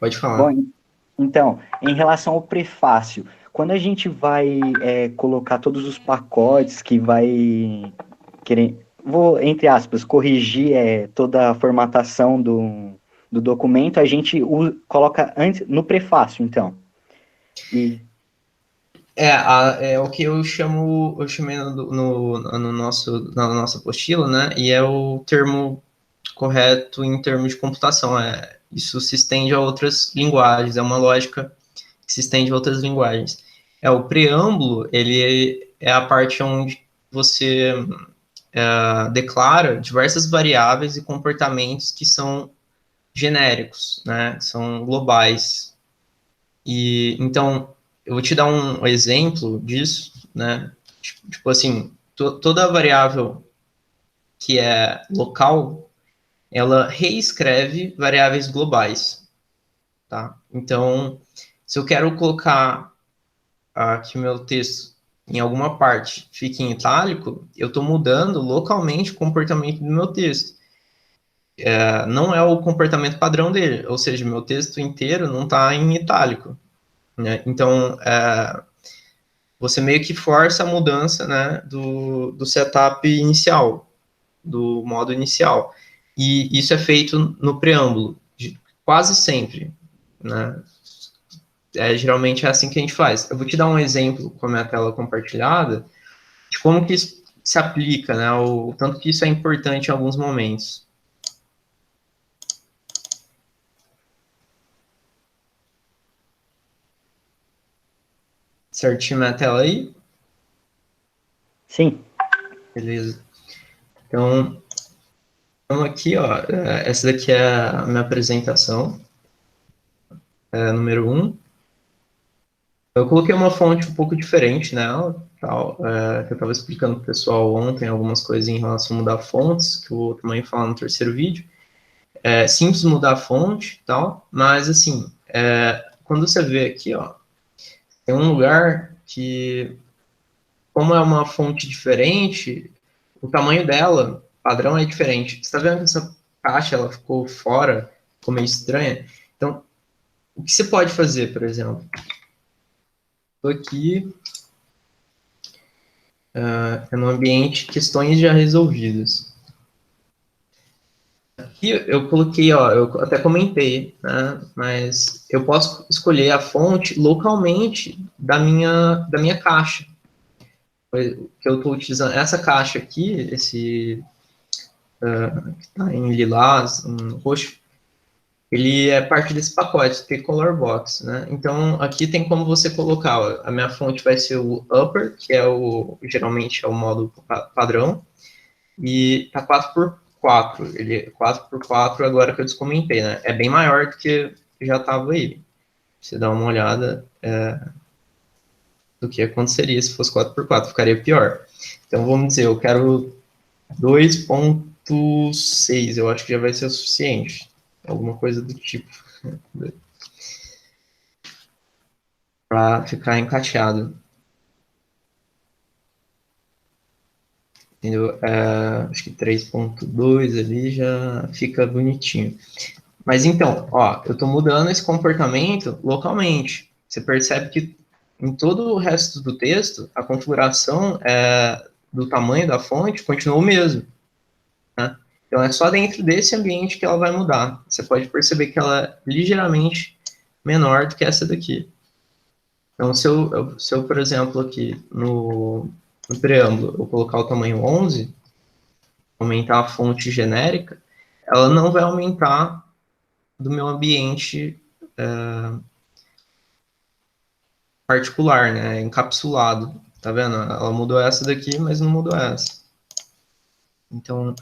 Pode falar. Bom, então, em relação ao prefácio, quando a gente vai colocar todos os pacotes que vai querer, vou, entre aspas, corrigir toda a formatação do documento, a gente coloca antes no prefácio, então. E É o que eu chamei no nosso, na nossa apostila, né? E é o termo correto em termos de computação. Isso se estende a outras linguagens, é uma lógica que se estende a outras linguagens. O preâmbulo, ele é a parte onde você declara diversas variáveis e comportamentos que são genéricos, né? São globais. E então eu vou te dar um exemplo disso, né? Tipo assim, toda variável que é local, ela reescreve variáveis globais, tá? Então, se eu quero colocar que o meu texto em alguma parte fique em itálico, eu estou mudando localmente o comportamento do meu texto. Não é o comportamento padrão dele, ou seja, meu texto inteiro não está em itálico, né? Então, você meio que força a mudança, né, do setup inicial, do modo inicial. E isso é feito no preâmbulo, quase sempre, né? Geralmente é assim que a gente faz. Eu vou te dar um exemplo com a minha tela compartilhada de como que isso se aplica, né? O tanto que isso é importante em alguns momentos. Certinho minha tela aí? sim, Beleza. Então aqui, ó, essa daqui é a minha apresentação, número 1. Eu coloquei uma fonte um pouco diferente nela, tal, que eu estava explicando para o pessoal ontem algumas coisas em relação a mudar fontes, que eu vou também falar no terceiro vídeo. É simples mudar a fonte tal, mas assim, quando você vê aqui, ó, tem um lugar que, como é uma fonte diferente, o tamanho dela, padrão, é diferente. Você está vendo que essa caixa ela ficou fora, ficou meio estranha? Então, o que você pode fazer, por exemplo? Estou aqui no ambiente questões já resolvidas. Aqui eu coloquei, ó, eu até comentei, né, mas eu posso escolher a fonte localmente da minha caixa. Que eu estou utilizando essa caixa aqui, esse que está em lilás, em roxo, ele é parte desse pacote, que é Color Box, né? Então, aqui tem como você colocar, ó, a minha fonte vai ser o upper, que geralmente é o modo padrão, e tá 4x4, ele é 4x4 agora que eu descomentei, né? É bem maior do que já estava ele. Você dá uma olhada do que aconteceria se fosse 4x4, ficaria pior. Então, vamos dizer, eu quero 2.6, eu acho que já vai ser o suficiente. Alguma coisa do tipo. Para ficar encaixado. Entendeu? Acho que 3.2 ali já fica bonitinho. Mas então, ó, eu estou mudando esse comportamento localmente. Você percebe que em todo o resto do texto, a configuração do tamanho da fonte continua o mesmo. Né? Então, é só dentro desse ambiente que ela vai mudar. Você pode perceber que ela é ligeiramente menor do que essa daqui. Então, se eu por exemplo, aqui no preâmbulo, eu colocar o tamanho 11, aumentar a fonte genérica, ela não vai aumentar do meu ambiente particular, né, encapsulado. Tá vendo? Ela mudou essa daqui, mas não mudou essa. Então,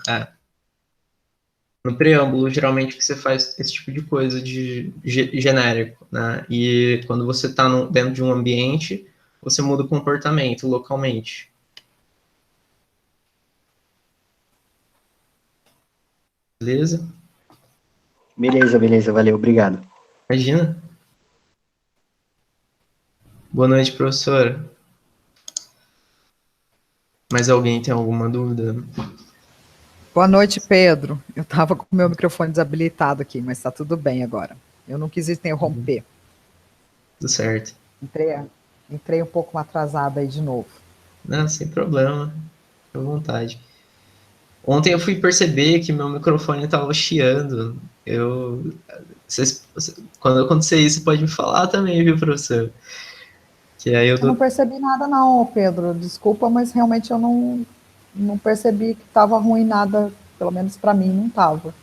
no preâmbulo, geralmente que você faz esse tipo de coisa de genérico, né? E quando você está dentro de um ambiente, você muda o comportamento localmente. Beleza? beleza, beleza, valeu, obrigado. Imagina. Boa noite, professora. Mais alguém tem alguma dúvida? Boa noite, Pedro. Eu estava com o meu microfone desabilitado aqui, mas está tudo bem agora. Eu não quis interromper. Tudo certo. Entrei um pouco atrasada aí de novo. Não, sem problema. Fique à vontade. Ontem eu fui perceber que meu microfone estava chiando. Quando acontecer isso, pode me falar também, viu, professor? Que aí Eu não percebi nada não, Pedro. Desculpa, mas realmente eu não percebi que estava ruim nada. Pelo menos para mim não estava.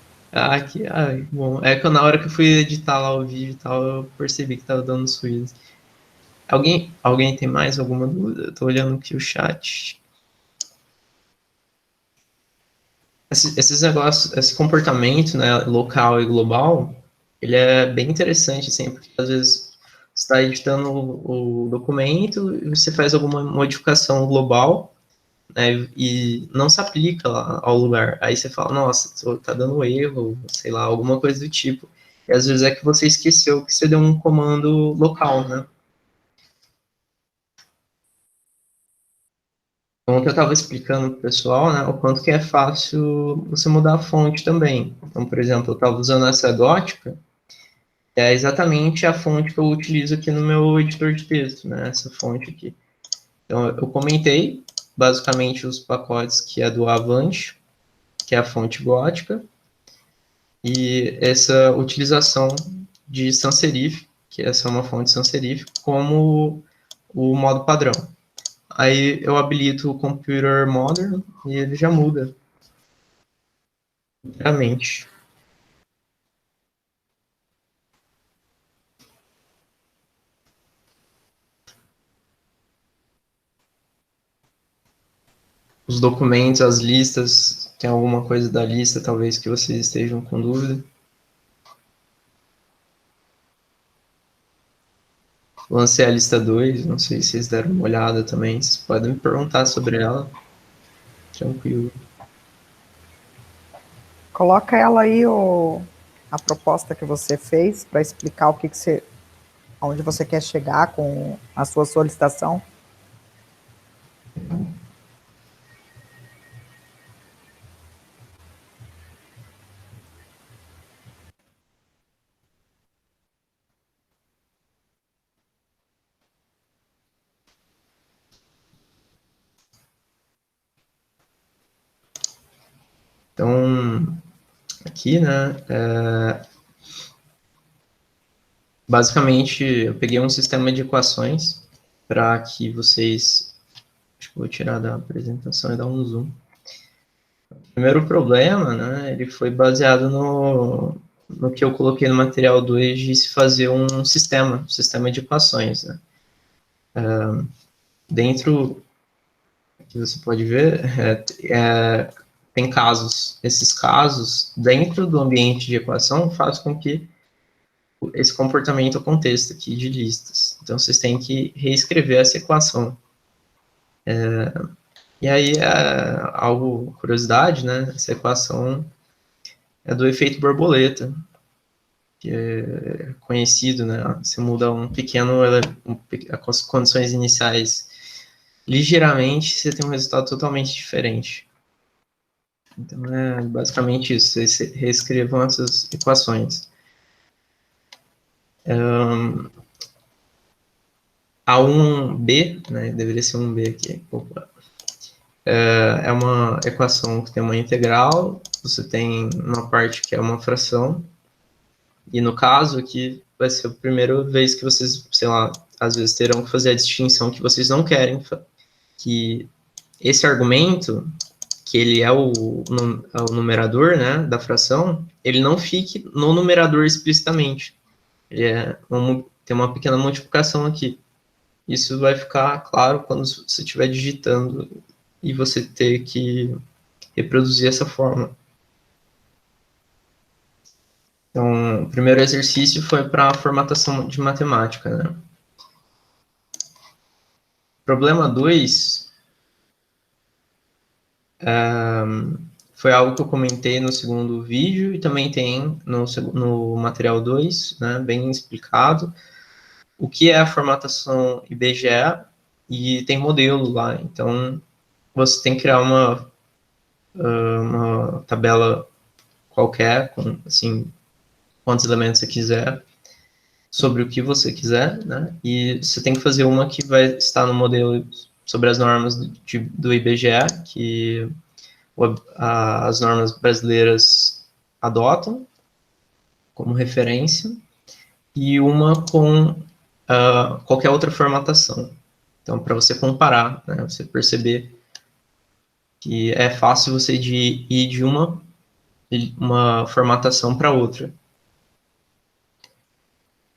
Bom. É que na hora que eu fui editar lá o vídeo e tal, eu percebi que tava dando uns ruídos. Alguém tem mais alguma dúvida? Eu tô olhando aqui o chat. Esses negócios, esse comportamento, né, local e global, ele é bem interessante, assim, porque às vezes você está editando o documento e você faz alguma modificação global, né, e não se aplica lá ao lugar. Aí você fala, nossa, tá dando erro, sei lá, alguma coisa do tipo. E às vezes é que você esqueceu que você deu um comando local, né? Então, o que eu estava explicando para o pessoal, né, o quanto que é fácil você mudar a fonte também. Então, por exemplo, eu estava usando essa gótica, é exatamente a fonte que eu utilizo aqui no meu editor de texto, né, essa fonte aqui. Então, eu comentei, basicamente, os pacotes que é do Avante, que é a fonte gótica, e essa utilização de sans serif, que essa é uma fonte sans serif, como o modo padrão. Aí eu habilito o Computer Modern e ele já muda, realmente. Os documentos, as listas, tem alguma coisa da lista, talvez, que vocês estejam com dúvida? Lancei a lista 2, não sei se vocês deram uma olhada também, vocês podem me perguntar sobre ela. Tranquilo. Coloca ela aí, a proposta que você fez, para explicar o que você, aonde você quer chegar com a sua solicitação. Então, aqui, né, basicamente, eu peguei um sistema de equações para que vocês... Acho que vou tirar da apresentação e dar um zoom. O primeiro problema, né, ele foi baseado no que eu coloquei no material 2 de se fazer um sistema de equações, né. Dentro, que você pode ver, tem casos. Esses casos, dentro do ambiente de equação, faz com que esse comportamento aconteça aqui de listas. Então, vocês têm que reescrever essa equação. E aí, algo, curiosidade, né? Essa equação é do efeito borboleta, que é conhecido, né? Você muda as condições iniciais ligeiramente, você tem um resultado totalmente diferente. Então, é basicamente isso. Vocês reescrevam essas equações. A1b, né, deveria ser um b aqui. Opa. É uma equação que tem uma integral, você tem uma parte que é uma fração, e no caso aqui vai ser a primeira vez que vocês, sei lá, às vezes terão que fazer a distinção que vocês não querem, que esse argumento, que ele é o numerador, né, da fração, ele não fique no numerador explicitamente. Ele tem uma pequena multiplicação aqui. Isso vai ficar claro quando você estiver digitando e você ter que reproduzir essa forma. Então, o primeiro exercício foi para a formatação de matemática, né? Problema 2 foi algo que eu comentei no segundo vídeo e também tem no material 2, né, bem explicado, o que é a formatação IBGE e tem modelo lá. Então, você tem que criar uma tabela qualquer, com, assim, quantos elementos você quiser, sobre o que você quiser, né? E você tem que fazer uma que vai estar no modelo sobre as normas do IBGE, que as normas brasileiras adotam como referência, e uma com qualquer outra formatação. Então, para você comparar, né, você perceber que é fácil você ir de uma formatação para outra.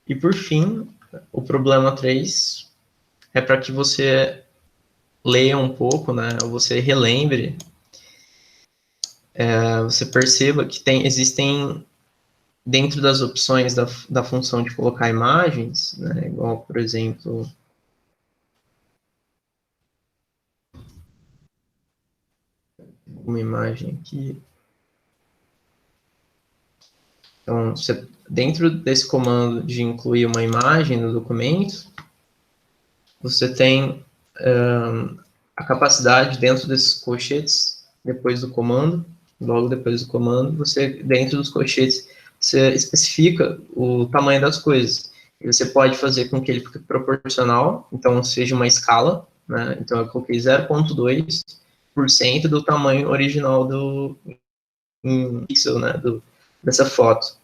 E, por fim, o problema 3 é para que você leia um pouco, né, ou você relembre, você perceba que existem, dentro das opções da função de colocar imagens, né, igual, por exemplo, uma imagem aqui. Então, dentro desse comando de incluir uma imagem no documento, você tem a capacidade, dentro desses colchetes, depois do comando, logo depois do comando, dentro dos colchetes, você especifica o tamanho das coisas. E você pode fazer com que ele fique proporcional, então seja uma escala, né? Então eu coloquei 0,2% do tamanho original em pixel, né? Dessa foto.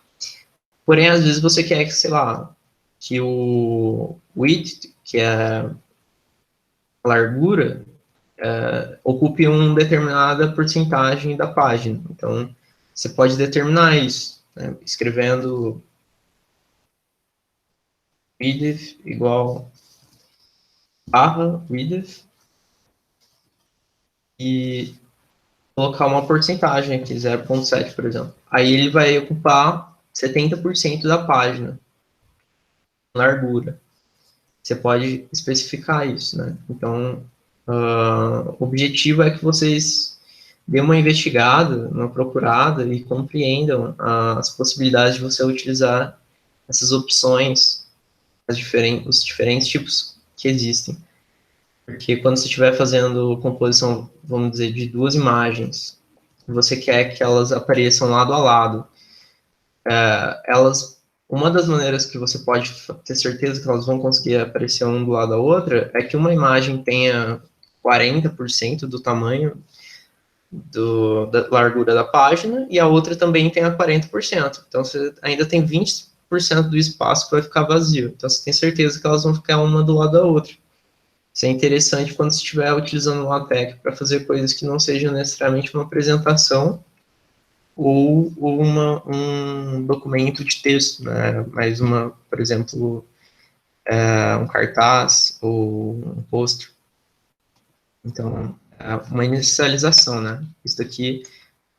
Porém, às vezes você quer que, sei lá, que o width, que é a largura, ocupe uma determinada porcentagem da página. Então, você pode determinar isso, né, escrevendo width igual width e colocar uma porcentagem aqui, 0,7, por exemplo. Aí ele vai ocupar 70% da página, largura. Você pode especificar isso, né? Então, o objetivo é que vocês dêem uma investigada, uma procurada e compreendam as possibilidades de você utilizar essas opções, os diferentes tipos que existem. Porque quando você estiver fazendo composição, vamos dizer, de duas imagens, você quer que elas apareçam lado a lado, uma das maneiras que você pode ter certeza que elas vão conseguir aparecer um do lado da outra é que uma imagem tenha 40% do tamanho da largura da página e a outra também tenha 40%. Então, você ainda tem 20% do espaço que vai ficar vazio. Então, você tem certeza que elas vão ficar uma do lado da outra. Isso é interessante quando você estiver utilizando o LaTeX para fazer coisas que não sejam necessariamente uma apresentação ou um documento de texto, né? Mais por exemplo, um cartaz ou um pôster. Então, é uma inicialização, né? Isso daqui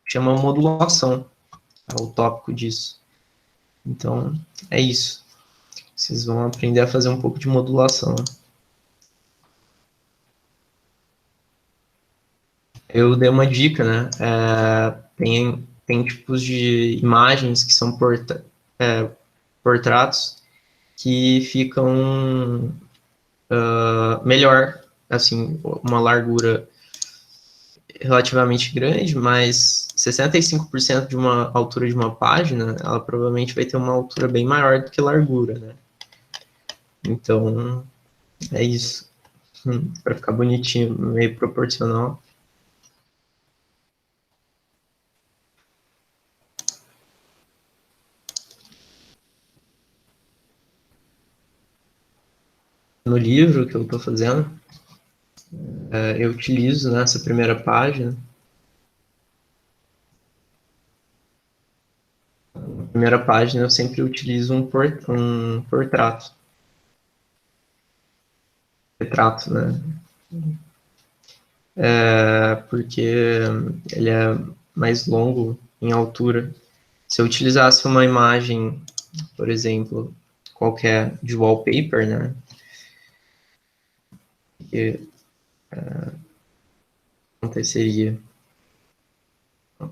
chama modulação, é o tópico disso. Então, é isso. Vocês vão aprender a fazer um pouco de modulação. Eu dei uma dica, né? Tem tipos de imagens que são portratos que ficam melhor, assim, uma largura relativamente grande, mas 65% de uma altura de uma página, ela provavelmente vai ter uma altura bem maior do que largura, né? Então, é isso. Para ficar bonitinho, meio proporcional. No livro que eu estou fazendo, eu utilizo nessa primeira página. Na primeira página eu sempre utilizo um portrato. Retrato, né? Porque ele é mais longo em altura. Se eu utilizasse uma imagem, por exemplo, qualquer de wallpaper, né? Que aconteceria. Tá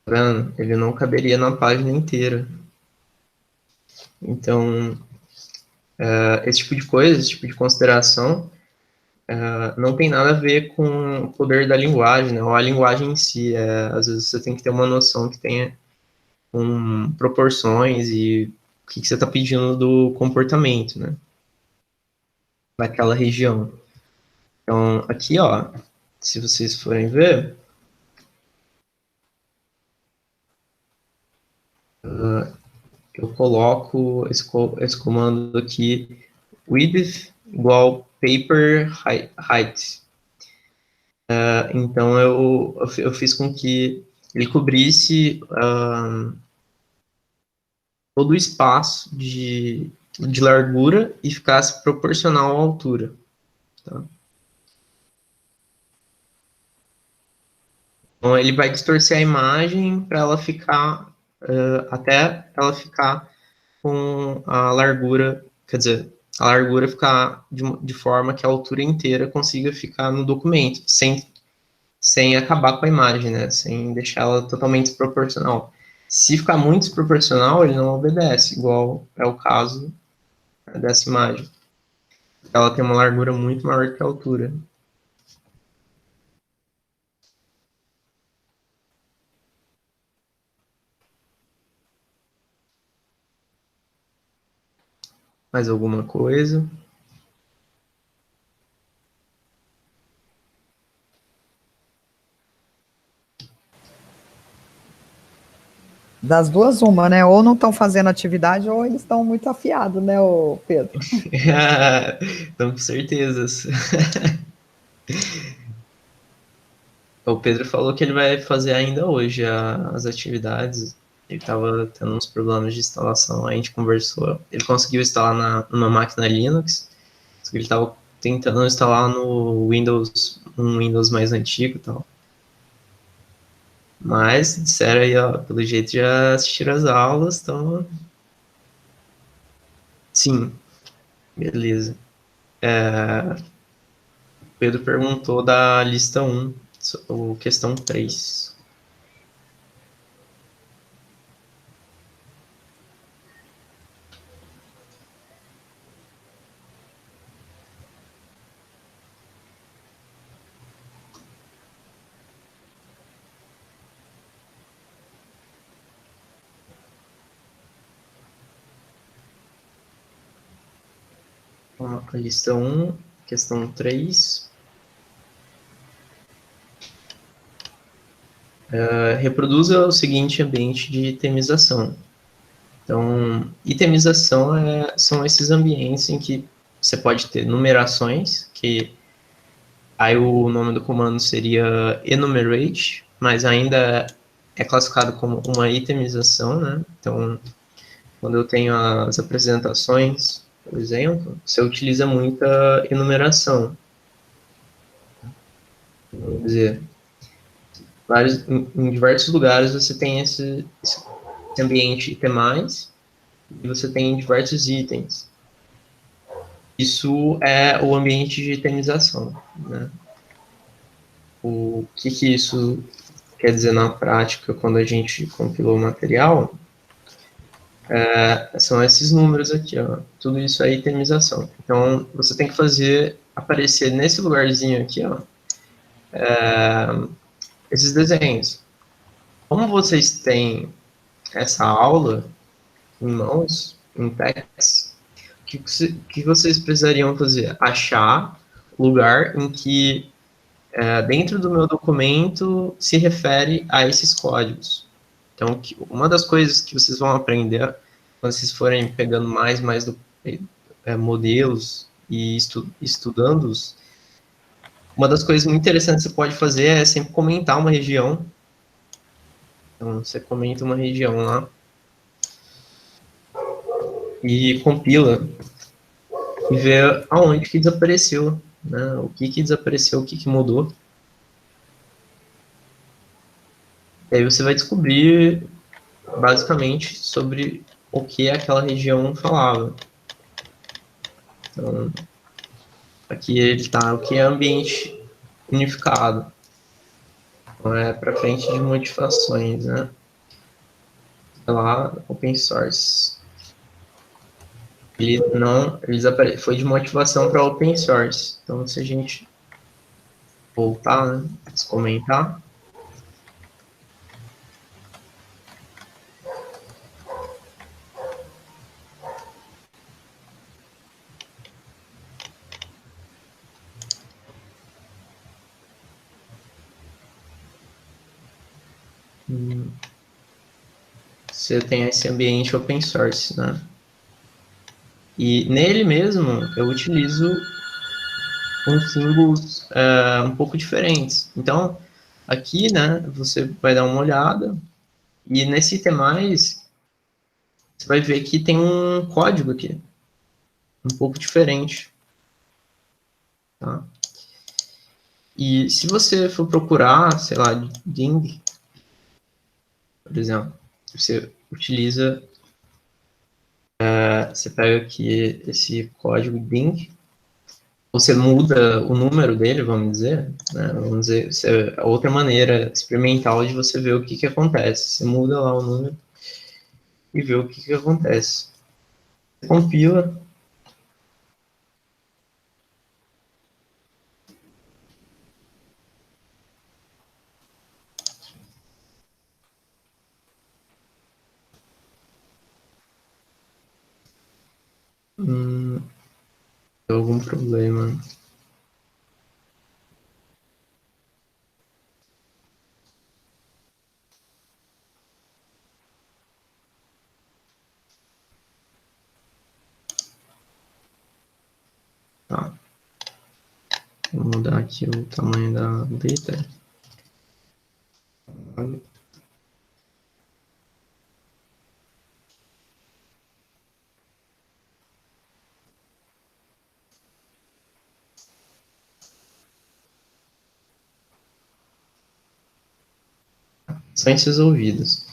vendo? Ele não caberia na página inteira. Então, esse tipo de coisa, esse tipo de consideração, não tem nada a ver com o poder da linguagem, né? Ou a linguagem em si. Às vezes você tem que ter uma noção que tenha com proporções e o que você está pedindo do comportamento, né? Daquela região. Então, aqui, ó, se vocês forem ver, eu coloco esse comando aqui, width igual paper height. Então, eu fiz com que ele cobrisse todo o espaço de largura e ficasse proporcional à altura. Tá? Então, ele vai distorcer a imagem para ela ficar, até ela ficar com a largura, quer dizer, a largura ficar de forma que a altura inteira consiga ficar no documento, sem acabar com a imagem, né? Sem deixar ela totalmente desproporcional. Se ficar muito desproporcional, ele não obedece, igual é o caso dessa imagem. Ela tem uma largura muito maior que a altura. Mais alguma coisa? Das duas, uma, né? Ou não estão fazendo atividade, ou eles estão muito afiados, né, ô Pedro? Então, com certeza. O Pedro falou que ele vai fazer ainda hoje as atividades. Ele estava tendo uns problemas de instalação, a gente conversou. Ele conseguiu instalar numa máquina Linux, só que ele estava tentando instalar no Windows, um Windows mais antigo e tal. Mas disseram aí, ó, pelo jeito já assistiram as aulas, então. Sim, beleza. Pedro perguntou da lista 1, ou questão 3. A lista 1, questão 3. Reproduza o seguinte ambiente de itemização. Então, itemização são esses ambientes em que você pode ter numerações, que aí o nome do comando seria enumerate, mas ainda é classificado como uma itemização, né? Então, quando eu tenho as apresentações, por exemplo, você utiliza muita enumeração. Vamos dizer, em diversos lugares você tem esse ambiente itemais e você tem diversos itens. Isso é o ambiente de itemização, né? O que isso quer dizer na prática quando a gente compilou o material? São esses números aqui, ó. Tudo isso é itemização. Então, você tem que fazer aparecer nesse lugarzinho aqui, ó, esses desenhos. Como vocês têm essa aula em mãos, em text, o que vocês precisariam fazer? Achar lugar em que dentro do meu documento se refere a esses códigos. Então, uma das coisas que vocês vão aprender quando vocês forem pegando mais modelos e estudando-os, uma das coisas muito interessantes que você pode fazer é sempre comentar uma região. Então, você comenta uma região lá e compila e vê aonde que desapareceu, né? O que desapareceu, o que mudou. E aí você vai descobrir, basicamente, sobre o que aquela região falava. Então, aqui ele está, o que é ambiente unificado. Então, é para frente de modificações, né? Sei lá, open source. Foi de motivação para open source. Então, se a gente voltar, né, comentar, você tem esse ambiente open source, né? E nele mesmo eu utilizo uns símbolos um pouco diferentes. Então, aqui, né, você vai dar uma olhada e nesse itemais você vai ver que tem um código aqui, um pouco diferente, tá? E se você for procurar, sei lá, Ding, por exemplo, você utiliza, você pega aqui esse código Ding, você muda o número dele, vamos dizer, né? Vamos dizer, é outra maneira experimental de você ver o que acontece. Você muda lá o número e vê o que acontece. Você compila. Deu algum problema. Tá. Vou mudar aqui o tamanho da letra. Questões resolvidas.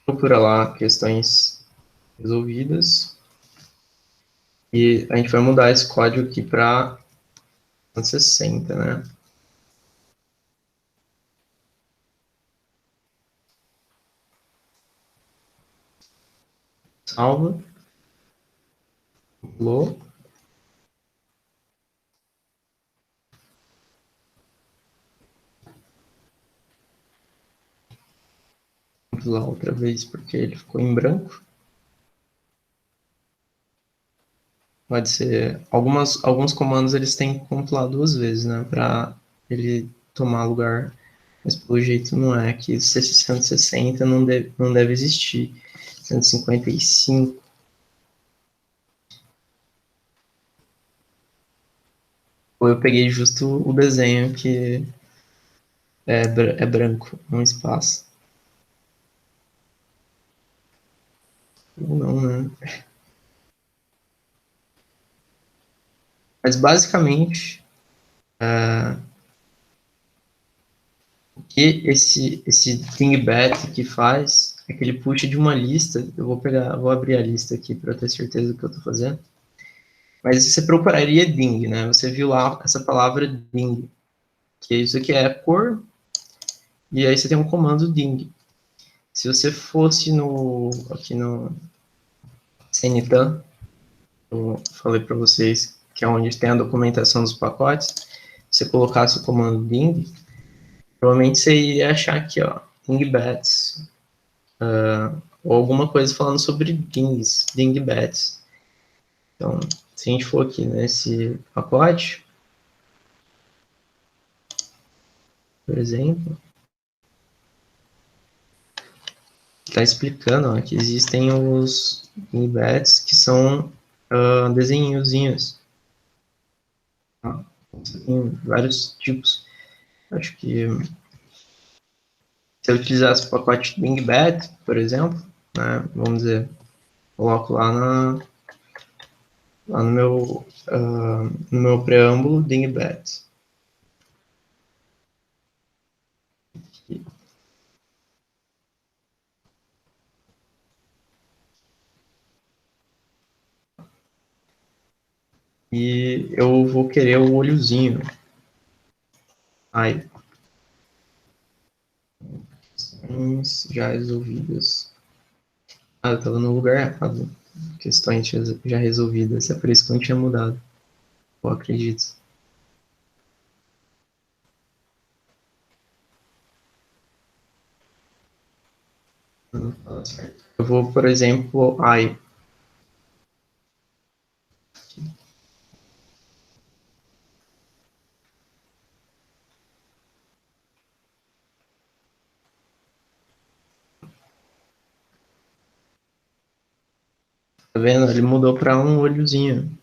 Procura lá questões resolvidas. E a gente vai mudar esse código aqui para 60, né? Salva. Compilou. Compilar outra vez porque ele ficou em branco. Pode ser. Alguns comandos eles têm que compilar duas vezes, né? Para ele tomar lugar. Mas pelo jeito não é. Aqui 160 não deve existir. 155. Ou eu peguei justo o desenho que é branco, um espaço. Ou não, né? Mas basicamente, o que esse dingbat aqui faz é que ele puxa de uma lista. Eu vou abrir a lista aqui para ter certeza do que eu estou fazendo. Mas você procuraria ding, né? Você viu lá essa palavra ding, que isso aqui é cor, e aí você tem um comando ding. Se você fosse aqui no Cenitan, eu falei para vocês que é onde tem a documentação dos pacotes, você colocasse o comando ding, provavelmente você iria achar aqui, ó, dingbats, ou alguma coisa falando sobre dingbats. Então, se a gente for aqui nesse pacote, por exemplo, está explicando ó, que existem os dingbats que são desenhozinhos. Tá? Tem vários tipos. Acho que se eu utilizasse o pacote dingbat, por exemplo, né, vamos dizer, coloco lá no meu preâmbulo dingbat. E eu vou querer o olhozinho. Aí, questões já resolvidas. Ah, eu estava no lugar errado. Questões já resolvidas. É por isso que eu não tinha mudado. Eu acredito. Eu vou, por exemplo, ai. Tá vendo? Ele mudou para um olhozinho.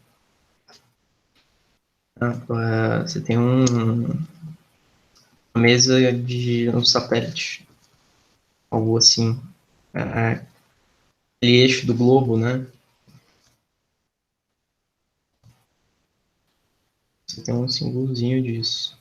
Você tem uma mesa de um satélite, algo assim. Aquele eixo do globo, né? Você tem um símbolozinho disso.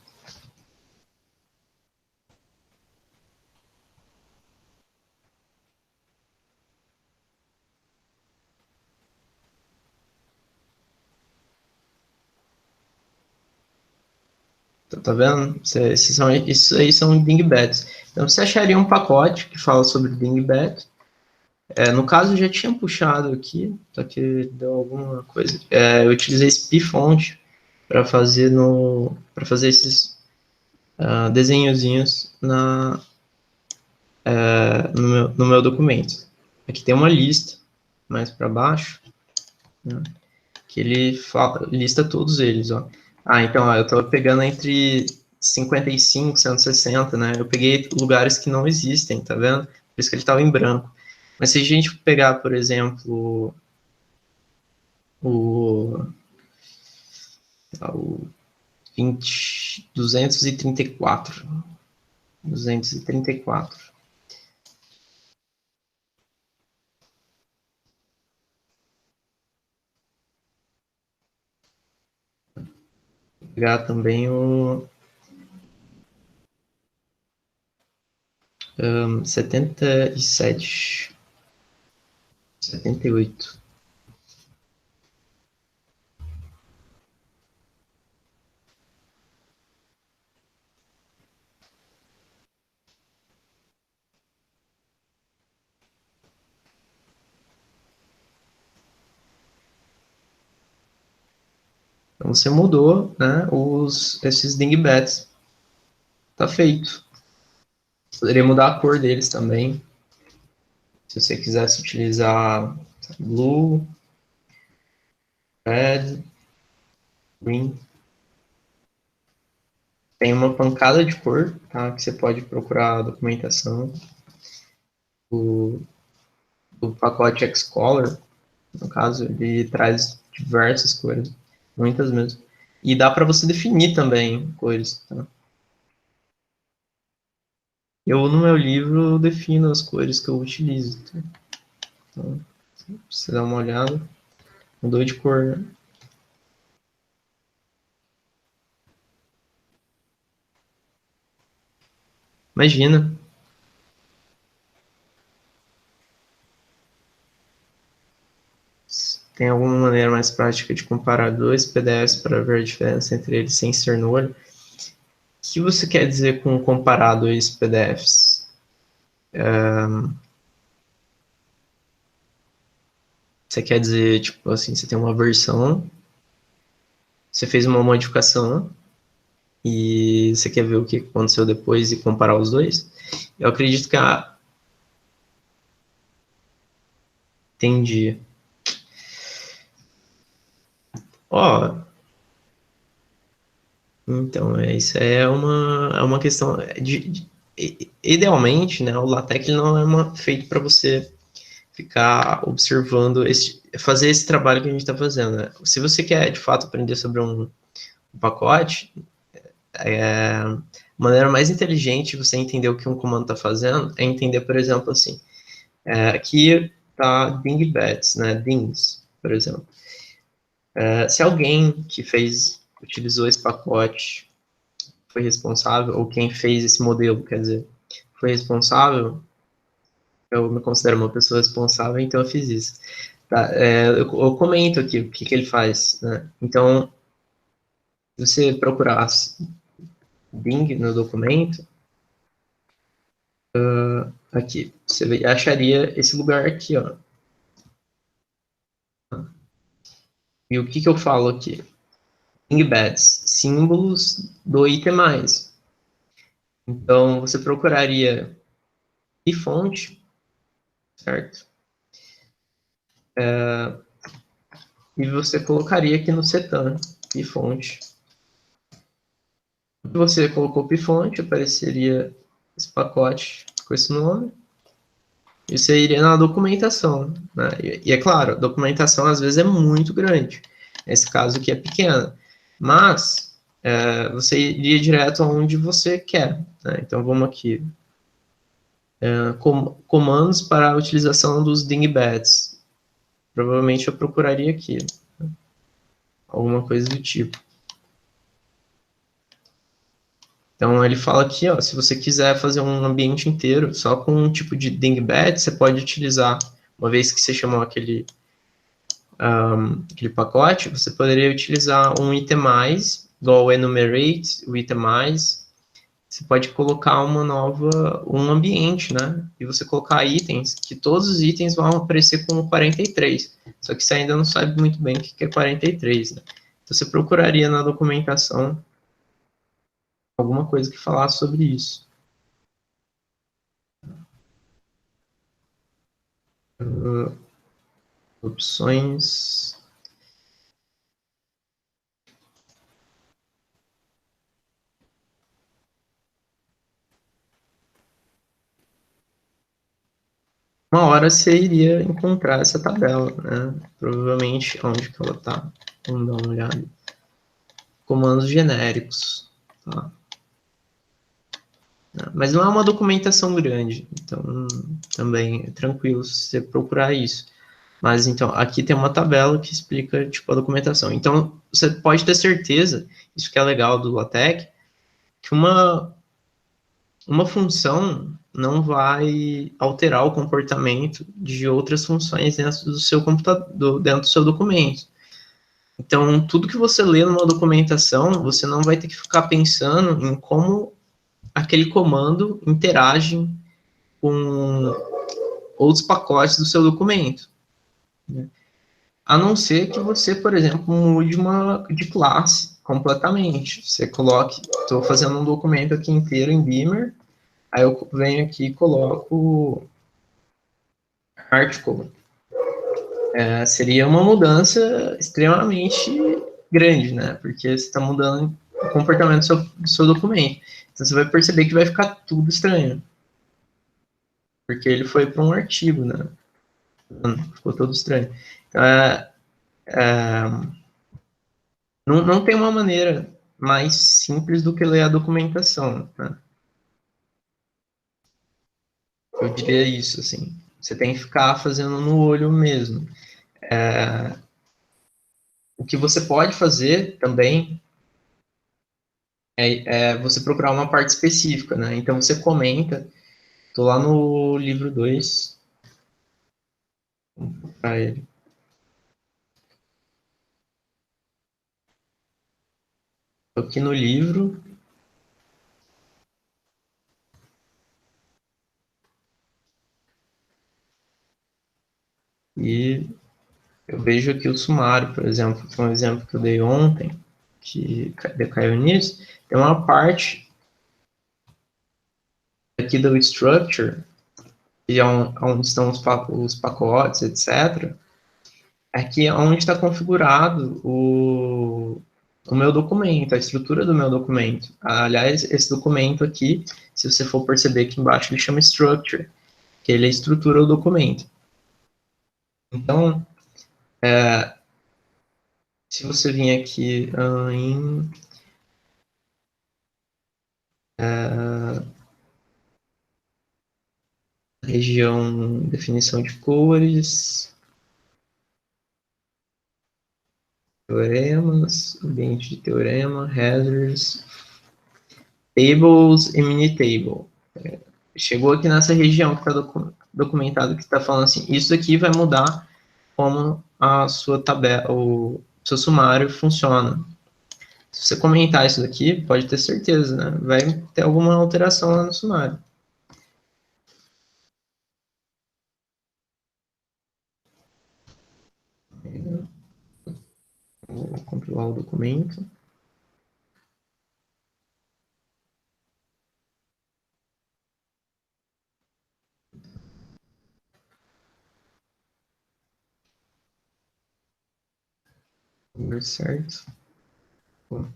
Tá vendo? Isso aí são dingbats. Então, você acharia um pacote que fala sobre dingbat. No caso, eu já tinha puxado aqui, só que deu alguma coisa. Eu utilizei esse pfont para fazer esses desenhozinhos no meu documento. Aqui tem uma lista mais para baixo, né, que ele lista todos eles, ó. Então, eu estou pegando entre 55 e 160, né? Eu peguei lugares que não existem, tá vendo? Por isso que ele estava em branco. Mas se a gente pegar, por exemplo, o 234. 234. Vou pegar também o 77. 78. Então você mudou, né, esses dingbats. Tá feito. Poderia mudar a cor deles também. Se você quisesse utilizar blue, red, green. Tem uma pancada de cor, tá? Que você pode procurar a documentação. O pacote Xcolor, no caso, ele traz diversas cores, muitas mesmo. E dá para você definir também cores, tá? Eu, no meu livro, defino as cores que eu utilizo. Tá? Então, se você dar uma olhada, mudou de cor, né? Imagina. Tem alguma maneira mais prática de comparar dois PDFs para ver a diferença entre eles sem ser no olho? O que você quer dizer com comparar dois PDFs? Você quer dizer, tipo assim, você tem uma versão, você fez uma modificação e você quer ver o que aconteceu depois e comparar os dois? Eu acredito que entendi. Ó, então, isso é uma questão idealmente, né, o LaTeX não é feito para você ficar observando, fazer esse trabalho que a gente está fazendo, né? Se você quer, de fato, aprender sobre um pacote, a maneira mais inteligente de você entender o que um comando está fazendo é entender, por exemplo, assim, aqui está dingbats, né, dings, por exemplo. Se alguém que utilizou esse pacote foi responsável, ou quem fez esse modelo, quer dizer, foi responsável, eu me considero uma pessoa responsável, então eu fiz isso. Tá, eu comento aqui o que ele faz, né? Então, se você procurar Bing no documento, aqui, você acharia esse lugar aqui, ó. E o que eu falo aqui? Dingbats, símbolos do item mais. Então, você procuraria fonte, certo? E você colocaria aqui no setan, fonte. Se você colocou fonte, apareceria esse pacote com esse nome. e você iria na documentação, né? E é claro, a documentação às vezes é muito grande. Nesse caso aqui é pequena. Mas você iria direto aonde você quer, né? Então vamos aqui. Comandos para a utilização dos dingbats. Provavelmente eu procuraria aqui. Alguma coisa do tipo. Então ele fala aqui, ó, se você quiser fazer um ambiente inteiro só com um tipo de dingbat, você pode utilizar, uma vez que você chamou aquele pacote, você poderia utilizar um itemize, igual o enumerate, o itemize. Você pode colocar um ambiente, né? E você colocar itens, que todos os itens vão aparecer com 43. Só que você ainda não sabe muito bem o que é 43, né? Então você procuraria na documentação alguma coisa que falasse sobre isso. Opções. Uma hora você iria encontrar essa tabela, né? Provavelmente onde que ela está. Vamos dar uma olhada. Comandos genéricos. Tá? Mas não é uma documentação grande, então também é tranquilo se você procurar isso. Mas então, aqui tem uma tabela que explica tipo a documentação. Então, você pode ter certeza, isso que é legal do LaTeX, que uma função não vai alterar o comportamento de outras funções dentro do seu computador, dentro do seu documento. Então, tudo que você lê numa documentação, você não vai ter que ficar pensando em como aquele comando interage com outros pacotes do seu documento. Né? A não ser que você, por exemplo, mude de classe completamente. Você coloque, estou fazendo um documento aqui inteiro em Beamer, aí eu venho aqui e coloco article. Seria uma mudança extremamente grande, né? Porque você está mudando o comportamento do seu documento. Então você vai perceber que vai ficar tudo estranho. Porque ele foi para um artigo, né? Ficou todo estranho. Então, não tem uma maneira mais simples do que ler a documentação, né? Eu diria isso, assim. Você tem que ficar fazendo no olho mesmo. O que você pode fazer também é você procurar uma parte específica, né? Então você comenta, tô lá no livro 2 para ele. Tô aqui no livro e eu vejo aqui o sumário, por exemplo, que é um exemplo que eu dei ontem, que decaiu nisso, tem uma parte aqui do structure, que é onde estão os pacotes, etc. Aqui é onde está configurado o meu documento, a estrutura do meu documento. Aliás, esse documento aqui, se você for perceber aqui embaixo, ele chama structure, que ele estrutura o documento. Então, se você vir aqui em região definição de cores, teoremas, ambiente de teorema, headers, tables e mini table. Chegou aqui nessa região que está documentado que está falando assim, isso aqui vai mudar como a sua tabela, o seu sumário funciona. Se você comentar isso daqui, pode ter certeza, né? Vai ter alguma alteração lá no sumário. Vou compilar o documento. Certo. Bom.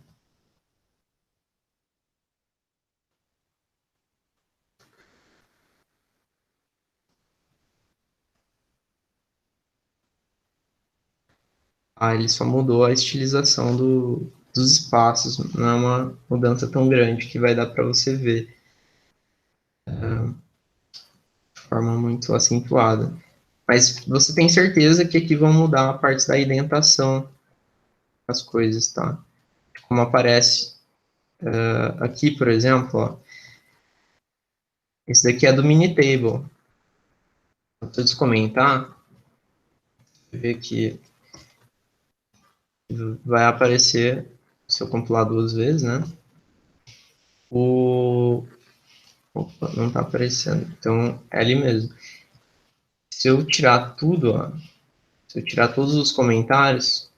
Ele só mudou a estilização dos espaços, não é uma mudança tão grande que vai dar para você ver de forma muito acentuada. Mas você tem certeza que aqui vão mudar a parte da indentação das coisas, tá? Como aparece aqui, por exemplo, ó, esse daqui é do Minitable. Vou descomentar, ver que vai aparecer, se eu compilar duas vezes, né? Opa, não tá aparecendo. Então, é ali mesmo. Se eu tirar tudo, ó, se eu tirar todos os comentários,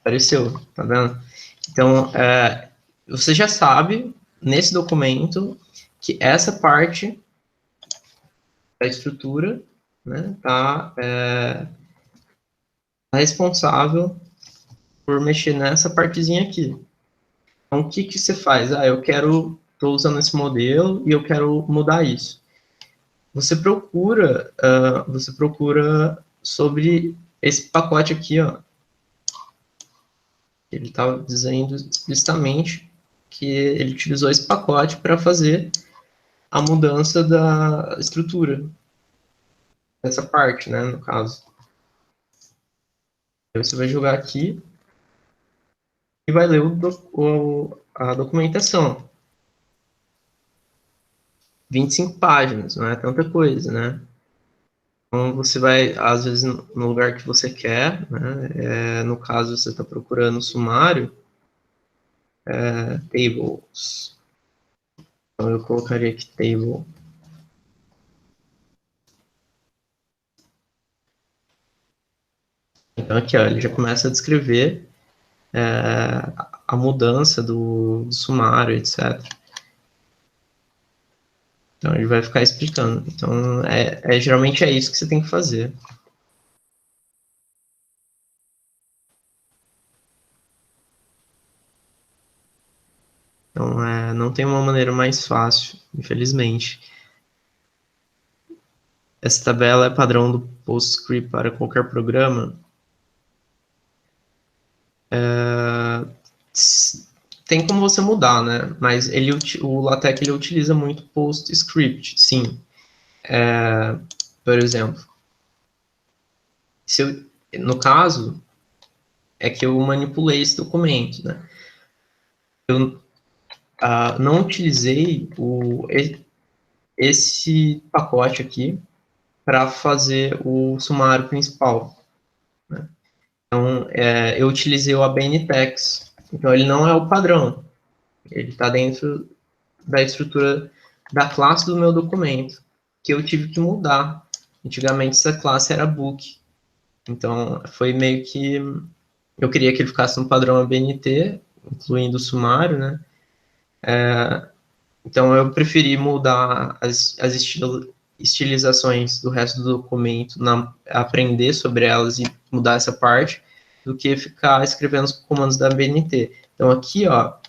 apareceu, tá vendo? Então, você já sabe, nesse documento, que essa parte da estrutura, né, tá responsável por mexer nessa partezinha aqui. Então, o que você faz? Estou usando esse modelo e eu quero mudar isso. Você procura sobre esse pacote aqui, ó. Ele está dizendo explicitamente que ele utilizou esse pacote para fazer a mudança da estrutura, dessa parte, né, no caso. Aí você vai jogar aqui e vai ler a documentação. 25 páginas, não é tanta coisa, né? Então, você vai, às vezes, no lugar que você quer, né? No caso, você está procurando o sumário, tables. Então, eu colocaria aqui table. Então, aqui, ó, ele já começa a descrever a mudança do sumário, etc. Então, ele vai ficar explicando. Então, geralmente é isso que você tem que fazer. Então, não tem uma maneira mais fácil, infelizmente. Essa tabela é padrão do PostScript para qualquer programa. Tem como você mudar, né? Mas o LaTeX ele utiliza muito PostScript, sim. Por exemplo, no caso, é que eu manipulei esse documento, né? Eu não utilizei esse pacote aqui para fazer o sumário principal. Né? Então, eu utilizei o ABNTeX. Então, ele não é o padrão. Ele está dentro da estrutura da classe do meu documento, que eu tive que mudar. Antigamente, essa classe era book. Então, foi meio que... Eu queria que ele ficasse no padrão ABNT, incluindo o sumário, né? Então, eu preferi mudar as estilizações do resto do documento, aprender sobre elas e mudar essa parte, do que ficar escrevendo os comandos da BNT. Então, aqui, ó, a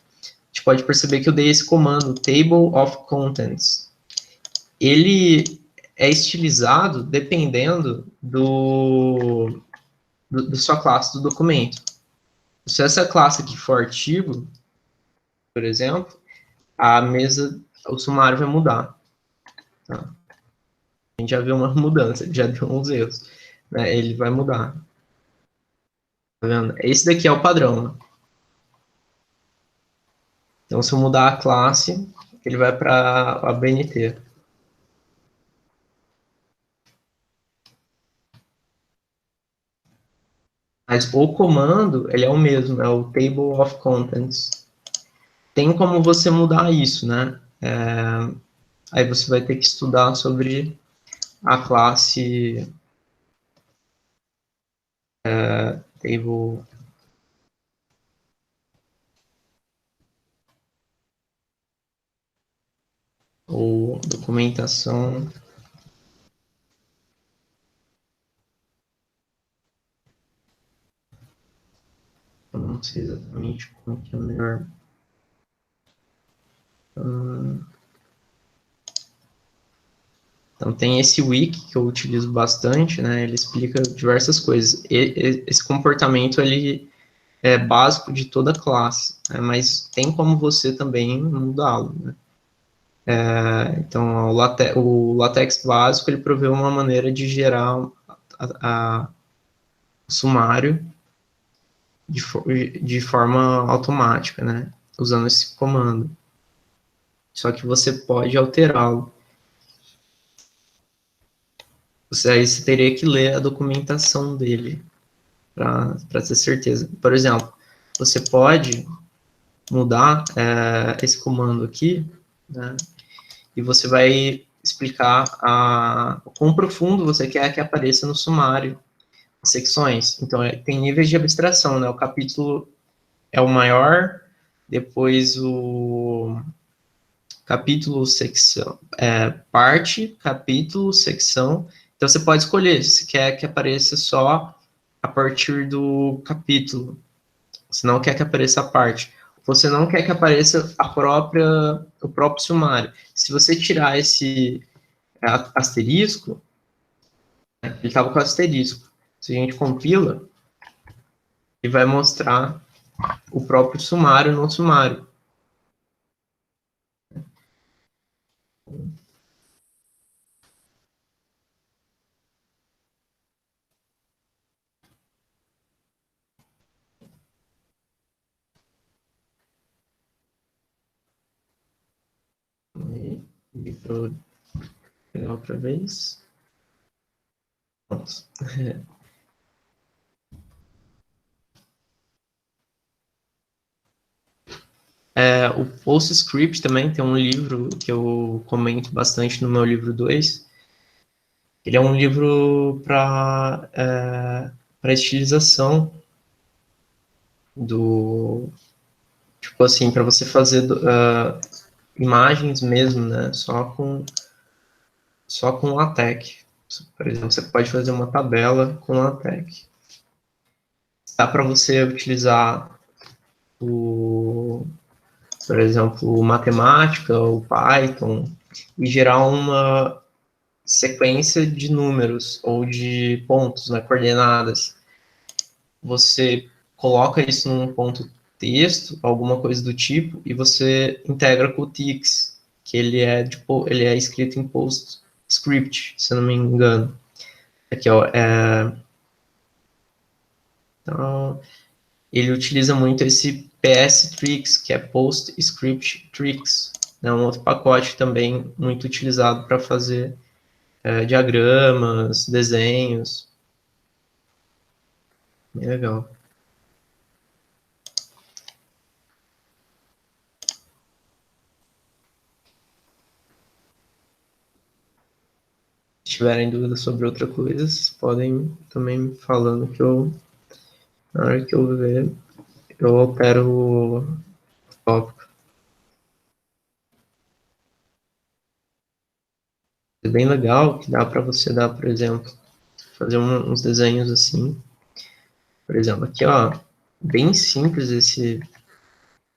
gente pode perceber que eu dei esse comando, Table of Contents. Ele é estilizado dependendo da sua classe do documento. Se essa classe aqui for artigo, por exemplo, o sumário vai mudar. Tá? A gente já viu uma mudança, ele já deu uns erros. Né? Ele vai mudar. Tá vendo? Esse daqui é o padrão. Né? Então, se eu mudar a classe, ele vai para a BNT. Mas o comando, ele é o mesmo, é o Table of Contents. Tem como você mudar isso, né? Aí você vai ter que estudar sobre a classe Table ou documentação. Eu não sei exatamente como que é o melhor. Então, tem esse wiki que eu utilizo bastante, né? Ele explica diversas coisas. Esse comportamento, ele é básico de toda classe, né? Mas tem como você também mudá-lo, né? Então, o LaTeX básico, ele provê uma maneira de gerar o sumário de forma automática, né? Usando esse comando. Só que você pode alterá-lo. Aí você teria que ler a documentação dele para ter certeza. Por exemplo, você pode mudar esse comando aqui, né? E você vai explicar o quão profundo você quer que apareça no sumário, as secções. Então, tem níveis de abstração, né? O capítulo é o maior, depois o capítulo, secção, parte, capítulo, secção. Então, você pode escolher se quer que apareça só a partir do capítulo, se não quer que apareça a parte. Você não quer que apareça o próprio sumário. Se você tirar esse asterisco, né, ele estava com asterisco. Se a gente compila, ele vai mostrar o próprio sumário no sumário. E pegar outra vez. Pronto. O PostScript também tem um livro que eu comento bastante no meu livro 2. Ele é um livro para estilização tipo assim, para você fazer imagens mesmo, né? Só com LaTeX. Por exemplo, você pode fazer uma tabela com LaTeX. Dá para você utilizar por exemplo, matemática, o Python, e gerar uma sequência de números ou de pontos, né, coordenadas. Você coloca isso num ponto texto, alguma coisa do tipo, e você integra com o TIX, que ele é escrito em PostScript, se eu não me engano. Aqui, ó, então, ele utiliza muito esse PS-Tricks, que é PostScript Tricks, né, um outro pacote também muito utilizado para fazer diagramas, desenhos. Bem legal. Se tiverem dúvidas sobre outra coisa, vocês podem também me falando que na hora que eu ver, eu altero o tópico. É bem legal que dá para você dar, por exemplo, fazer uns desenhos assim. Por exemplo, aqui, ó, bem simples esse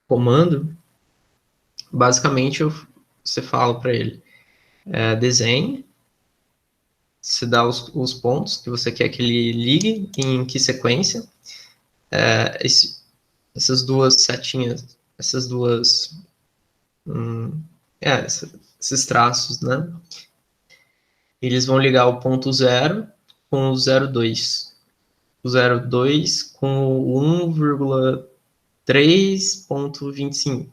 comando. Basicamente, você fala para ele, desenhe, você dá os pontos que você quer que ele ligue, em que sequência. Essas duas setinhas, esses traços, né? Eles vão ligar o ponto 0 com o 0,2. O 0,2 com o 1,3.25.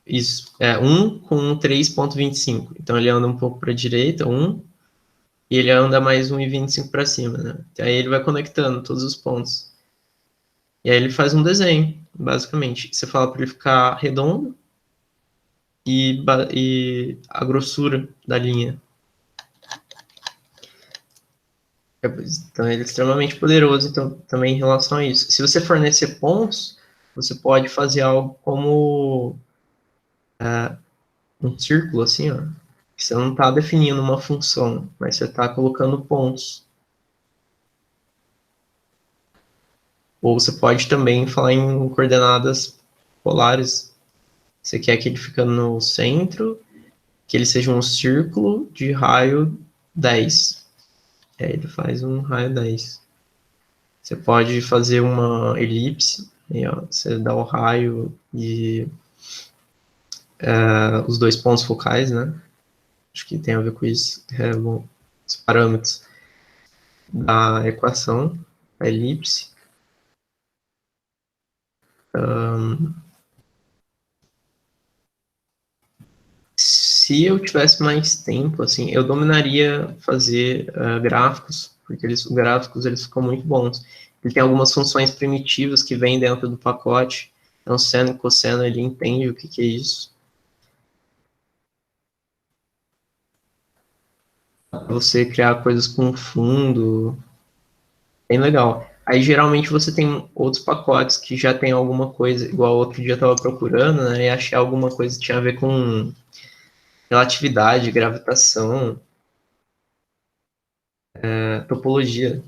Isso, 1 com 3.25. Então ele anda um pouco para a direita, 1, e ele anda mais 1,25 para cima, né? Aí ele vai conectando todos os pontos. E aí ele faz um desenho, basicamente. Você fala para ele ficar redondo e a grossura da linha. Então ele é extremamente poderoso, então, também em relação a isso. Se você fornecer pontos, você pode fazer algo como um círculo, assim, ó. Você não está definindo uma função, mas você está colocando pontos. Ou você pode também falar em coordenadas polares. Você quer que ele fique no centro, que ele seja um círculo de raio 10. Aí ele faz um raio 10. Você pode fazer uma elipse, aí, ó, você dá o raio e os 2 pontos focais, né? Acho que tem a ver com isso. Bom, os parâmetros da equação, a elipse. Se eu tivesse mais tempo, assim, eu dominaria fazer gráficos, porque os gráficos eles ficam muito bons. Ele tem algumas funções primitivas que vêm dentro do pacote. Então, seno e cosseno, ele entende o que é isso. Você criar coisas com fundo, bem legal. Aí, geralmente, você tem outros pacotes que já tem alguma coisa, igual outro dia eu estava procurando, né, e achei alguma coisa que tinha a ver com relatividade, gravitação, topologia.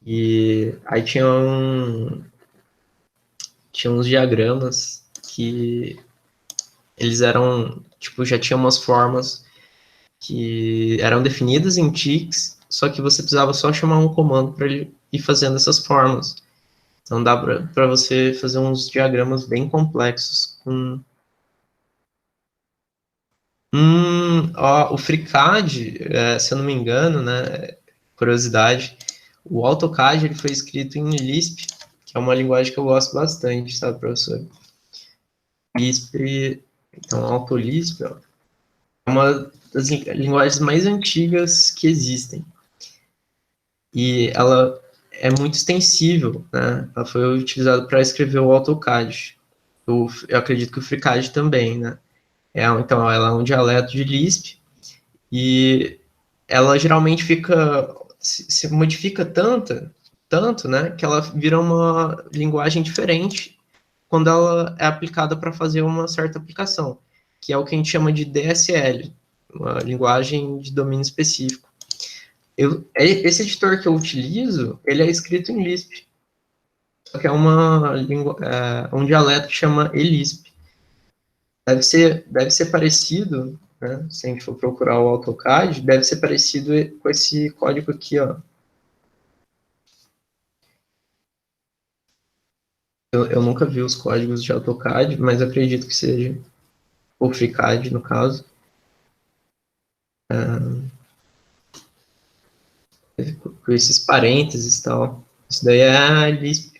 E aí tinha uns diagramas que eles eram, tipo, já tinham umas formas que eram definidas em tics, só que você precisava só chamar um comando para ele ir fazendo essas formas. Então dá para você fazer uns diagramas bem complexos com ó, o FreeCAD, se eu não me engano, né, curiosidade, o AutoCAD ele foi escrito em Lisp, que é uma linguagem que eu gosto bastante, sabe, professor? Lisp, então AutoLisp, ó, é uma das linguagens mais antigas que existem. E ela é muito extensível, né? Ela foi utilizada para escrever o AutoCAD. Eu acredito que o FreeCAD também, né? Então, ela é um dialeto de Lisp e ela geralmente se modifica tanto, né, que ela vira uma linguagem diferente quando ela é aplicada para fazer uma certa aplicação, que é o que a gente chama de DSL, uma linguagem de domínio específico. Esse editor que eu utilizo, ele é escrito em Lisp, só que é um dialeto que chama ELISP. Deve ser parecido, né? Se a gente for procurar o AutoCAD, deve ser parecido com esse código aqui, ó. Eu nunca vi os códigos de AutoCAD, mas acredito que seja o FreeCAD, no caso. Com esses parênteses e tal. Isso daí é a Lisp.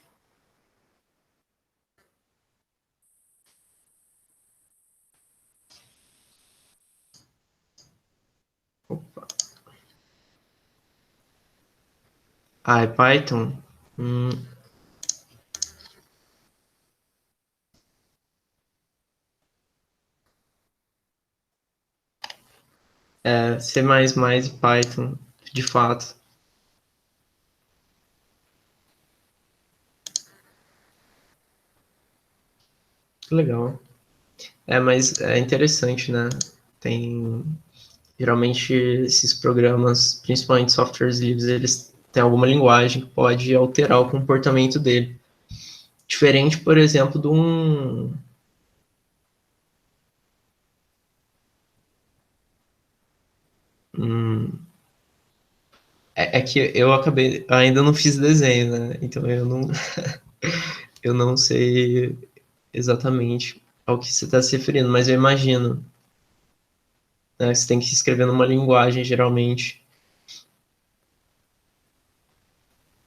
Opa. Ah, é Python? C++ e Python, de fato. Que legal. Mas é interessante, né? Geralmente, esses programas, principalmente softwares livres, eles têm alguma linguagem que pode alterar o comportamento dele. Diferente, por exemplo, de um... É que eu ainda não fiz desenho, né? Então eu não sei exatamente ao que você está se referindo, mas eu imagino, né? Você tem que escrever numa linguagem, geralmente.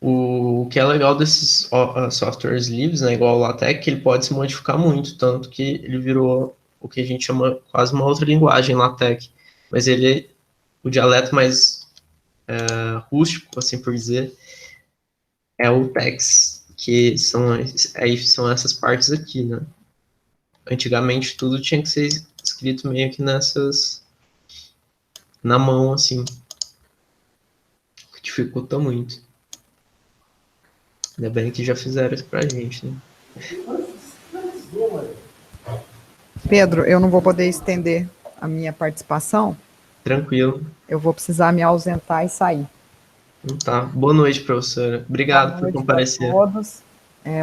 O que é legal desses softwares livres, né, igual o LaTeX, ele pode se modificar muito, tanto que ele virou o que a gente chama quase uma outra linguagem, LaTeX. Mas o dialeto mais rústico, assim por dizer, é o TeX, que são essas partes aqui, né? Antigamente tudo tinha que ser escrito meio que na mão, assim, que dificulta muito. Ainda bem que já fizeram isso pra gente, né? Pedro, eu não vou poder estender a minha participação. Tranquilo. Eu vou precisar me ausentar e sair. Tá. Boa noite, professora. Obrigado por comparecer. Boa noite a todos.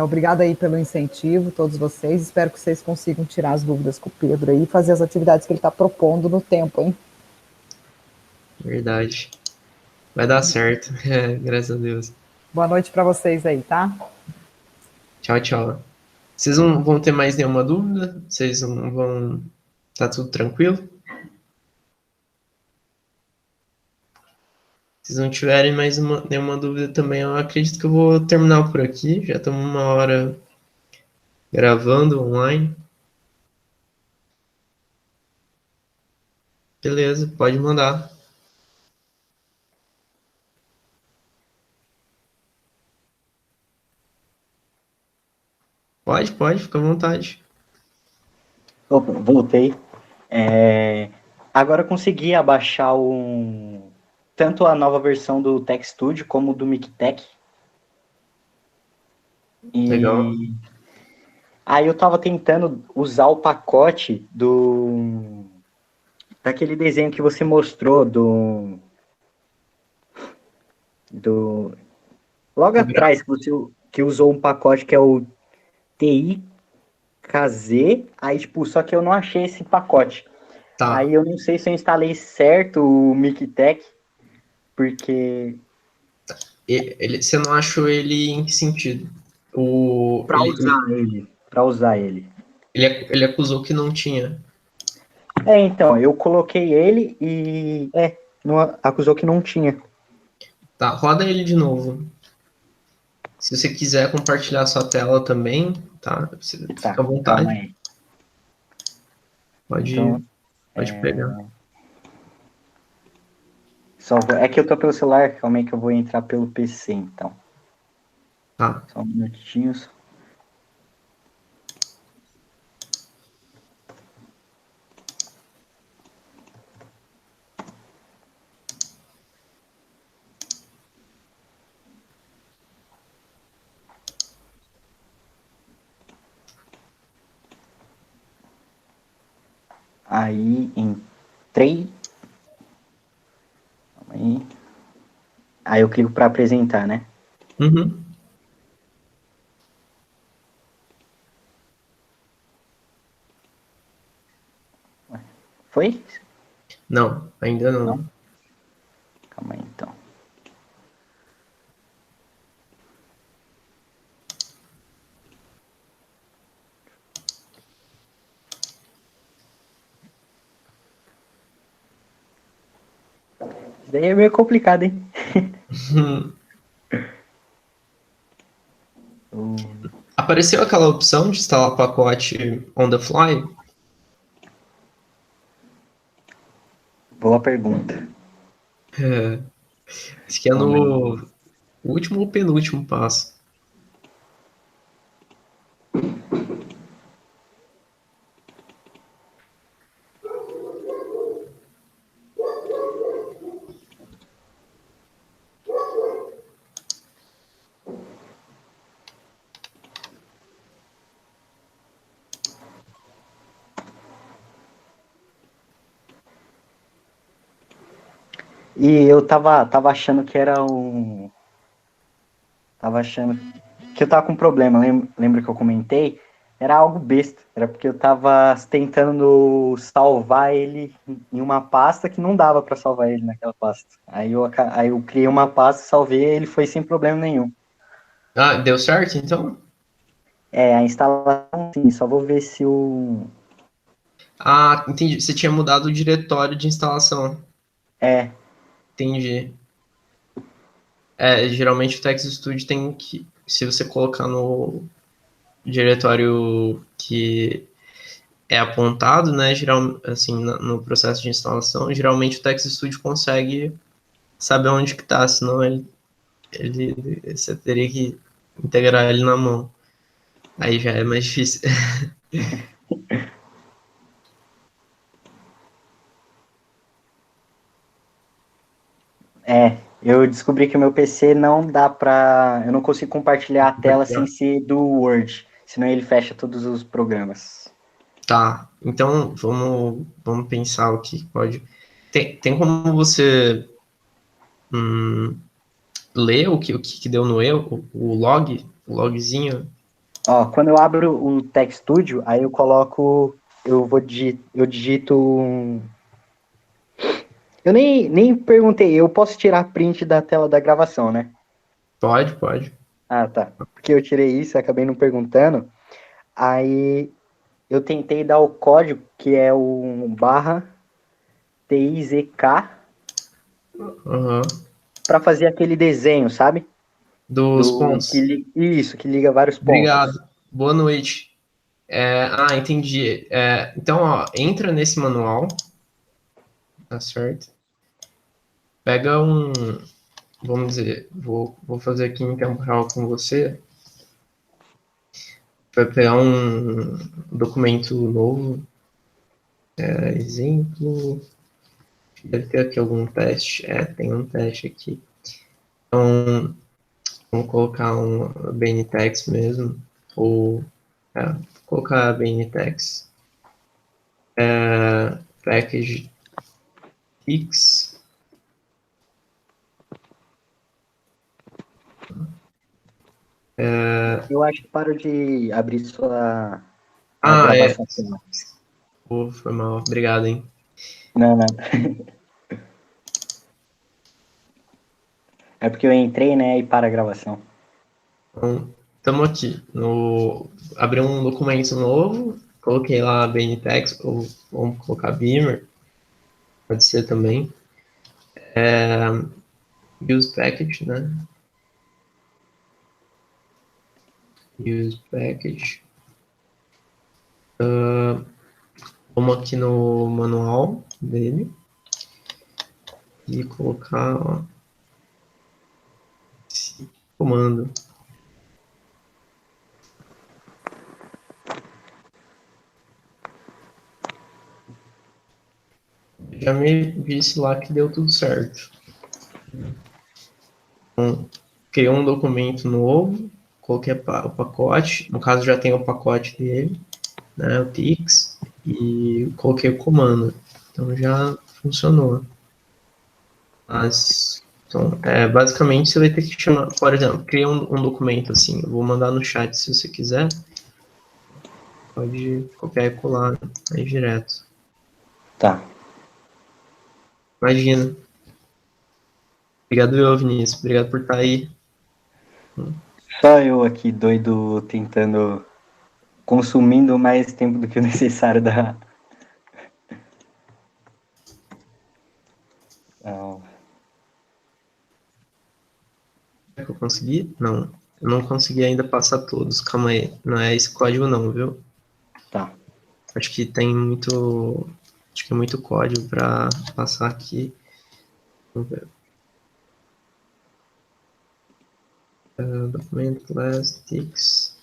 Obrigada aí pelo incentivo, todos vocês. Espero que vocês consigam tirar as dúvidas com o Pedro aí e fazer as atividades que ele está propondo no tempo, hein? Verdade. Vai dar certo. Graças a Deus. Boa noite para vocês aí, tá? Tchau, tchau. Vocês não vão ter mais nenhuma dúvida? Vocês não vão. Tá tudo tranquilo? Se vocês não tiverem mais nenhuma dúvida também, eu acredito que eu vou terminar por aqui. Já estamos 1 hora gravando online. Beleza, pode mandar. Pode, fica à vontade. Opa, voltei. Agora eu consegui abaixar tanto a nova versão do Tech Studio como do Mixtec. Legal. E aí eu tava tentando usar o pacote daquele desenho que você mostrou logo atrás, que usou um pacote que é o TIKZ, aí tipo, só que eu não achei esse pacote. Tá. Aí eu não sei se eu instalei certo o Mixtec, porque Você não achou ele em que sentido? Pra usar ele. Ele acusou que não tinha. Então, eu coloquei ele e acusou que não tinha. Tá, roda ele de novo. Se você quiser compartilhar sua tela também, tá? Você Tá, fica à vontade. calma aí. Pode, Então, pode pegar. É que eu tô pelo celular, calma aí que eu vou entrar pelo PC, então. Tá. Só um minutinho. Aí, entrei. Calma aí. Aí eu clico para apresentar, né? Uhum. Foi? Não, ainda não. Calma aí, então. Isso daí é meio complicado, hein? Apareceu aquela opção de instalar pacote on the fly? Boa pergunta. Acho que é no último ou penúltimo passo. E eu tava achando que era um. Tava achando que eu tava com um problema. Lembra que eu comentei? Era algo besta. Era porque eu tava tentando salvar ele em uma pasta que não dava para salvar ele naquela pasta. Aí eu criei uma pasta, salvei e ele foi sem problema nenhum. Ah, deu certo então? A instalação, sim. Só vou ver se o. Ah, entendi. Você tinha mudado o diretório de instalação. É. Entendi. Geralmente o Text Studio tem que, se você colocar no diretório que é apontado, né, assim, no processo de instalação, geralmente o Text Studio consegue saber onde que tá, senão você teria que integrar ele na mão. Aí já é mais difícil. Eu descobri que o meu PC não dá pra. Eu não consigo compartilhar a tela sem ser do Word, senão ele fecha todos os programas. Tá, então vamos pensar o que pode. Tem como você ler o que deu no erro, o log o logzinho. Ó, quando eu abro o Tech Studio, aí eu coloco, eu digito eu nem perguntei, eu posso tirar print da tela da gravação, né? Pode, pode. Ah, tá. Porque eu tirei isso, acabei não perguntando. Aí eu tentei dar o código, que é o barra TIZK, Aham. para fazer aquele desenho, sabe? Dos pontos. Isso, que liga vários Obrigado. pontos. Boa noite. Entendi. Então, ó, entra nesse manual, tá certo? Pega vamos dizer, vou fazer aqui em tempo real com você. Vai pegar um documento novo, exemplo. Deve ter aqui algum teste. Tem um teste aqui. Então, vamos colocar um BNTEX mesmo, ou vou colocar BNTEX. Package X. Eu acho que paro de abrir sua a Ah, é. gravação. Pô, foi mal. Obrigado, hein? Não, não. É porque eu entrei, né, e para a gravação. Então, estamos aqui. Abri um documento novo, coloquei lá BNTEX, ou vamos colocar Beamer, pode ser também. Use package, né? Use package. Vamos aqui no manual dele e colocar ó, esse comando. Já me disse lá que deu tudo certo. Então, criei um documento novo, coloquei o pacote, no caso já tem o pacote dele, né, o Tix, e coloquei o comando. Então já funcionou. Mas, então, basicamente você vai ter que chamar, por exemplo, criei um documento assim, eu vou mandar no chat se você quiser, pode copiar e colar aí direto. Tá. Imagina. Obrigado, eu, Vinícius. Obrigado por estar aí. Só eu aqui doido tentando consumindo mais tempo do que o necessário da. Não. Será que eu consegui? Não. Eu não consegui ainda passar todos. Calma aí. Não é esse código não, viu? Tá. Acho que tem muito. Acho que é muito código para passar aqui. Vamos ver. Document class ticks.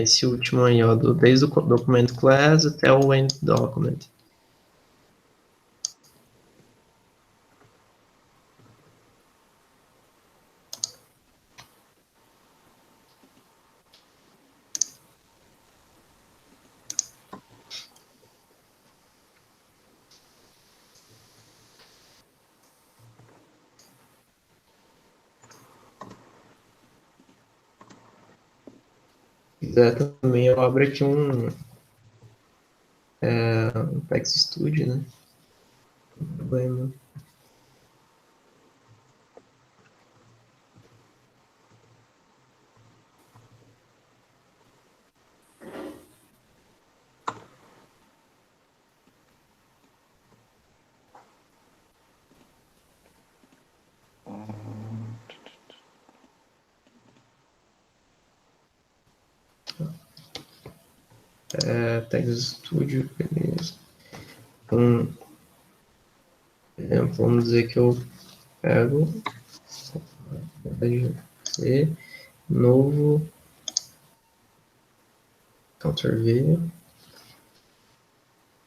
Esse último aí, ó, desde o document class até o end document. Se quiser também, eu abro aqui um Text Studio, né? Não tem problema. Text Studio, beleza. Então, vamos dizer que eu pego novo Ctrl V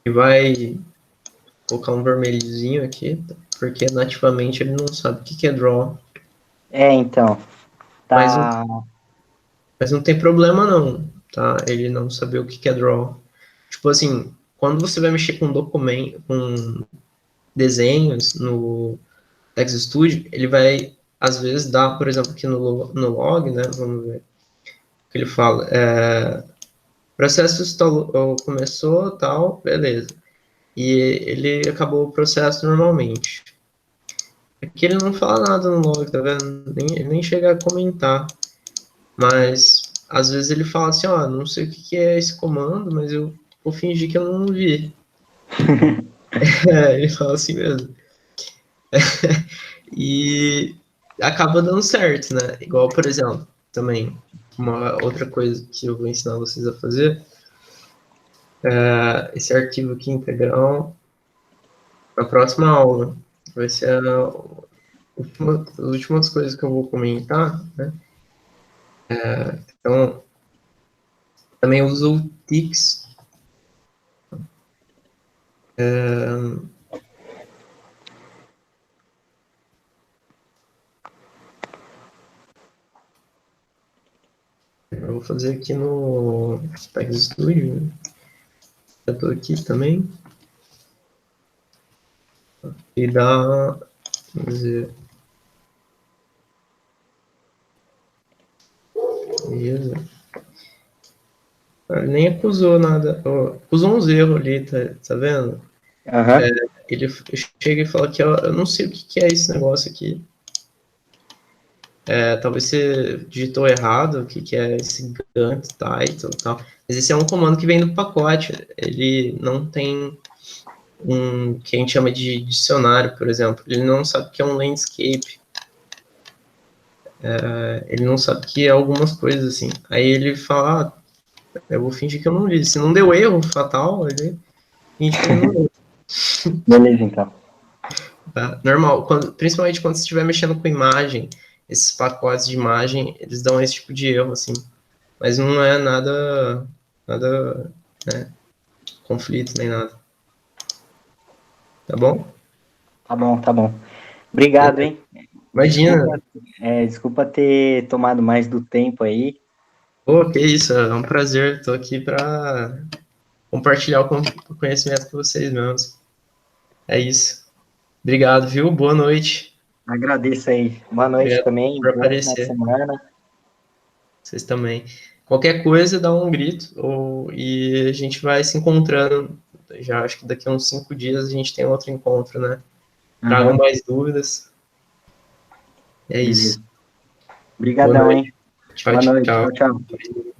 e vai colocar um vermelhozinho aqui, porque nativamente ele não sabe o que é draw, Então. mas não, Tá. mas não tem problema não, tá? Ele não saber o que é draw. Tipo assim, quando você vai mexer com documento, com desenhos no Studio, ele vai, às vezes, dar, por exemplo, aqui no log, né, vamos ver o que ele fala, processo instalou, começou, tal, beleza. E ele acabou o processo normalmente. Aqui ele não fala nada no log, tá vendo? Ele nem chega a comentar. Mas, às vezes ele fala assim, ó, não sei o que é esse comando, mas eu vou fingir que eu não vi. Ele fala assim mesmo. E acaba dando certo, né? Igual, por exemplo, também, uma outra coisa que eu vou ensinar vocês a fazer, esse arquivo aqui integral, na próxima aula, vai ser as últimas coisas que eu vou comentar, né? Então, também uso o Tix. Eu vou fazer aqui no Spec Studio, né? Já estou aqui também. E dá, vamos dizer, beleza. Nem acusou nada, acusou uns erros ali, tá vendo? Uhum. Ele chega e fala que eu não sei o que é esse negócio aqui. Talvez você digitou errado, o que é esse Gantt title e tal. Mas esse é um comando que vem do pacote. Ele não tem que a gente chama de dicionário, por exemplo. Ele não sabe o que é um landscape. Ele não sabe o que é algumas coisas assim. Aí ele fala, eu vou fingir que eu não vi. Se não deu erro fatal, ele finge que ele não viu. Beleza, então. Tá? Normal, principalmente quando você estiver mexendo com imagem, esses pacotes de imagem, eles dão esse tipo de erro, assim. Mas não é nada, né, conflito nem nada. Tá bom? Tá bom, tá bom. Obrigado, hein? Imagina. Desculpa ter tomado mais do tempo aí. Pô, que isso, é um prazer. Tô aqui para compartilhar o conhecimento com vocês mesmos. É isso. Obrigado, viu? Boa noite. Agradeço aí. Boa noite Obrigado também. por Bom final de aparecer. semana. Vocês também. Qualquer coisa, dá um grito e a gente vai se encontrando. Já acho que daqui a uns 5 dias a gente tem outro encontro, né? Tragam Uhum. mais dúvidas. É isso. Beleza. Boa Obrigadão, noite. hein? Tchau, Boa noite. tchau. Tchau, tchau.